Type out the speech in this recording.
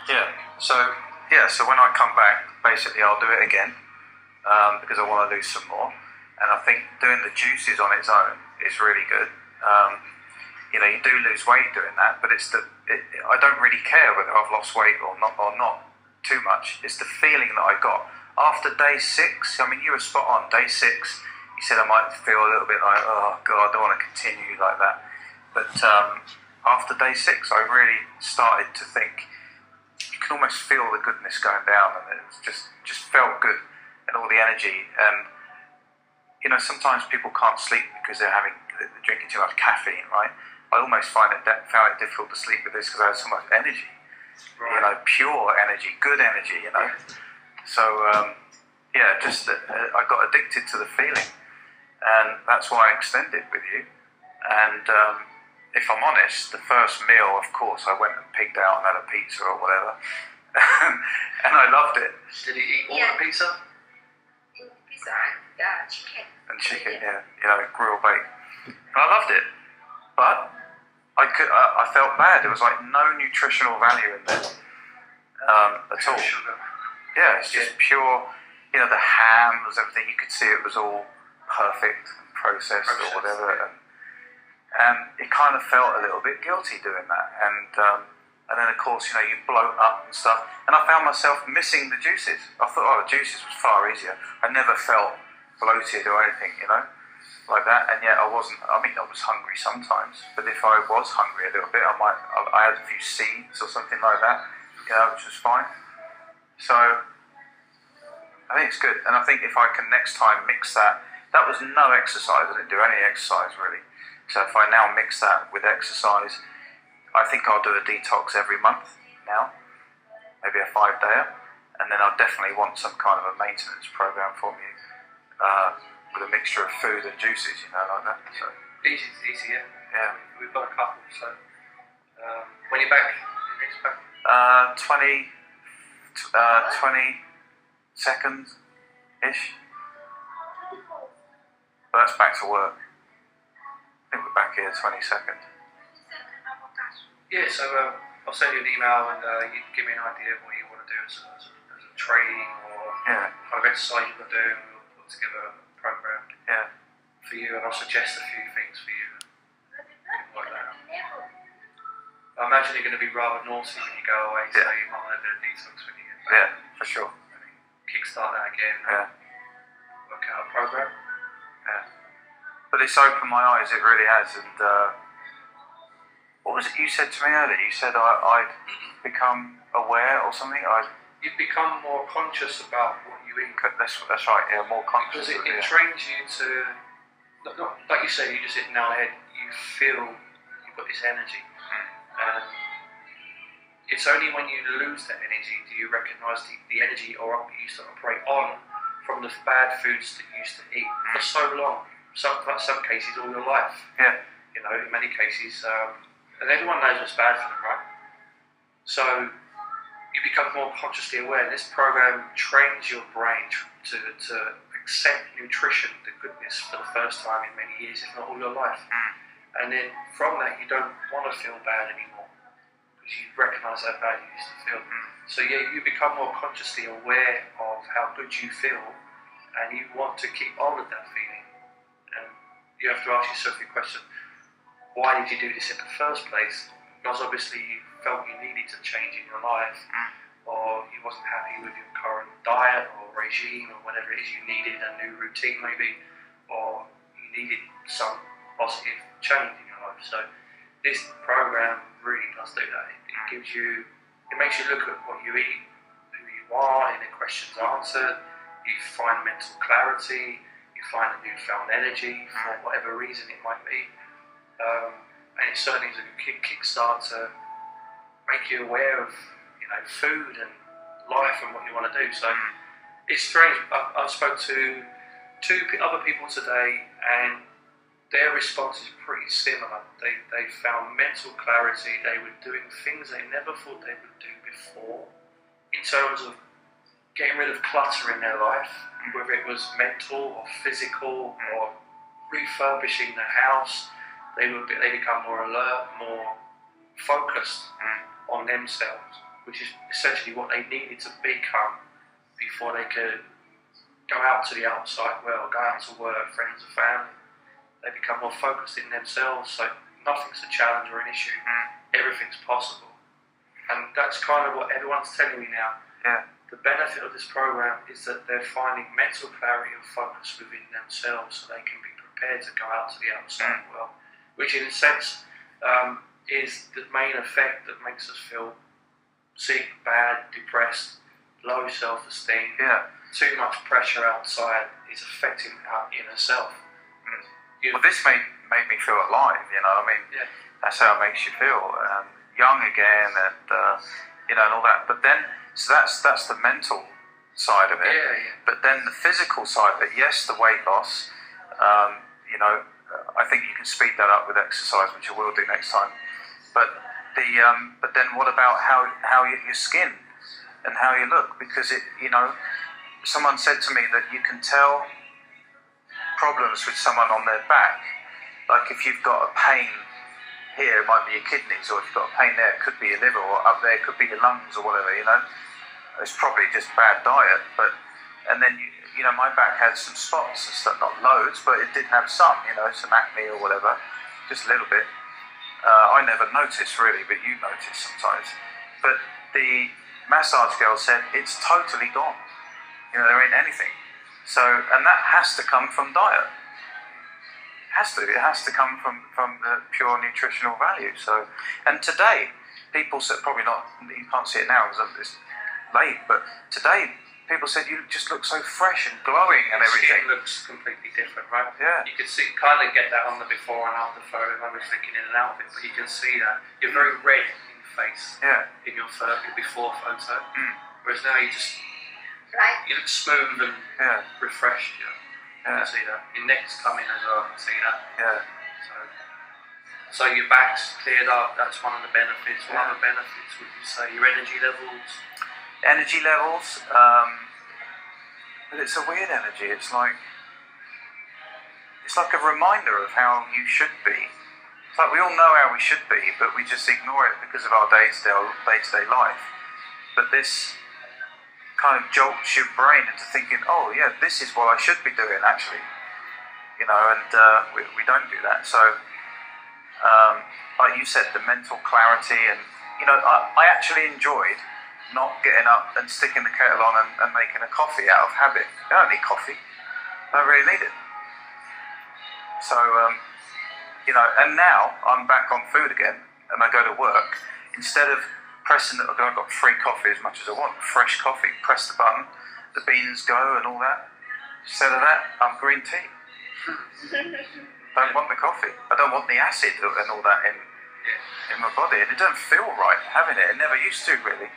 Yeah. So when I come back, basically I'll do it again because I want to lose some more, and I think doing the juices on its own is really good. You do lose weight doing that, but I don't really care whether I've lost weight or not too much. It's the feeling that I got after day 6. I mean, you were spot on. Day 6, you said I might feel a little bit like, oh God, I don't want to continue like that. But after day 6, I really started to think. You can almost feel the goodness going down, and it was just felt good, and all the energy. And sometimes people can't sleep because they're drinking too much caffeine, right? I almost found it difficult to sleep with this because I had so much energy, right. Pure energy, good energy, So I got addicted to the feeling, and that's why I extended with you. And if I'm honest, the first meal, of course, I went and pigged out and had a pizza or whatever, and I loved it. Did he eat all the pizza? Pizza and chicken. And chicken, grill baked. And I loved it, but I felt bad. There was like no nutritional value in there at all. Sugar. Yeah, it's just pure. The ham was everything. You could see it was all perfect and processed or whatever. And it kind of felt a little bit guilty doing that. And then, of course, you bloat up and stuff. And I found myself missing the juices. I thought, the juices was far easier. I never felt bloated or anything, like that. And yet I wasn't. I mean, I was hungry sometimes. But if I was hungry a little bit, I had a few seeds or something like that, which was fine. So I think it's good. And I think if I can next time mix that was no exercise. I didn't do any exercise really. So if I now mix that with exercise, I think I'll do a detox every month now, maybe a 5-dayer, and then I'll definitely want some kind of a maintenance program for me with a mixture of food and juices, like that. So easy, yeah. Yeah. We've got a couple. So when you're back, next back. 20 seconds ish. But that's back to work. I think we're back here 20 seconds. Yeah, so I'll send you an email and you can give me an idea of what you want to do as a training or kind of exercise you want to do, and we'll put together a program for you, and I'll suggest a few things for you. Like that. I imagine you're going to be rather naughty when you go away, so you might want to do a detox when you get back. Yeah, for sure. And then kickstart that again. Work out a program. Yeah. But it's opened my eyes, it really has. And what was it you said to me earlier? You said I'd become aware or something? You've become more conscious about what you eat. That's right, more conscious. Because it trains you to, not, like you say, you just hit the nail on the head, you feel you've got this energy. And it's only when you lose that energy do you recognise the energy you used to operate on from the bad foods that you used to eat for so long. Some cases all your life. Yeah. In many cases, and everyone knows what's bad for them, right? So you become more consciously aware. This program trains your brain to accept nutrition, the goodness, for the first time in many years, if not all your life. And then from that, you don't want to feel bad anymore because you recognise how bad you used to feel. So you become more consciously aware of how good you feel, and you want to keep on with that feeling. You have to ask yourself the question, why did you do this in the first place? Because obviously you felt you needed to change in your life, or you wasn't happy with your current diet or regime or whatever it is, you needed a new routine maybe, or you needed some positive change in your life. So this program really does do that. It makes you look at what you eat, who you are, and the questions answered. You find mental clarity. You find a newfound energy for whatever reason it might be, and it certainly is a good kickstart to make you aware of food and life and what you want to do. So it's strange. I spoke to 2 other people today, and their response is pretty similar. They found mental clarity. They were doing things they never thought they would do before in terms of getting rid of clutter in their life, whether it was mental or physical or refurbishing the house. They become more alert, more focused on themselves, which is essentially what they needed to become before they could go out to the outside world, go out to work, friends and family. They become more focused in themselves, so nothing's a challenge or an issue. Everything's possible. And that's kind of what everyone's telling me now. Yeah. The benefit of this program is that they're finding mental clarity and focus within themselves so they can be prepared to go out to the outside world, which in a sense is the main effect that makes us feel sick, bad, depressed, low self-esteem. Yeah. Too much pressure outside is affecting our inner self. Well, this made me feel alive, you know. I mean, that's how it makes you feel, young again, and and all that. But then, so that's the mental side of it. But then the physical side of it, yes, the weight loss. I think you can speed that up with exercise, which I will do next time. But then what about how your skin and how you look? Because someone said to me that you can tell problems with someone on their back. Like if you've got a pain here, it might be your kidneys, or if you've got a pain there, it could be your liver, or up there, it could be your lungs or whatever, It's probably just bad diet, and then, my back had some spots and stuff, not loads, but it did have some acne or whatever, just a little bit. I never noticed really, but you notice sometimes. But the massage girl said, it's totally gone. There ain't anything. So, and that has to come from diet. It has to come from the pure nutritional value. So, and today, people said, probably not, you can't see it now because it's late, but today, people said you just look so fresh and glowing and everything. It looks completely different, right? Yeah. You can see, kind of get that on the before and after photo. I was thinking in and out of it, but you can see that you're very red in the face. Yeah. In your before photo, whereas now you look smooth and refreshed. You can see that. Your neck's coming as well. I can see that. Yeah. So your back's cleared up. That's one of the benefits. What other benefits would you say? Your energy levels. Energy levels, but it's a weird energy. It's like a reminder of how you should be. It's like we all know how we should be, but we just ignore it because of our day-to-day life. But this kind of jolts your brain into thinking, oh yeah, this is what I should be doing actually, and we don't do that. So, like you said, the mental clarity, and I actually enjoyed not getting up and sticking the kettle on and making a coffee out of habit. I don't need coffee. I don't really need it. So, and now I'm back on food again, and I go to work. Instead of pressing I've got free coffee as much as I want, fresh coffee, press the button, the beans go and all that. Instead of that, I'm green tea. Don't want the coffee. I don't want the acid and all that in my body. And it doesn't feel right having it. It never used to really.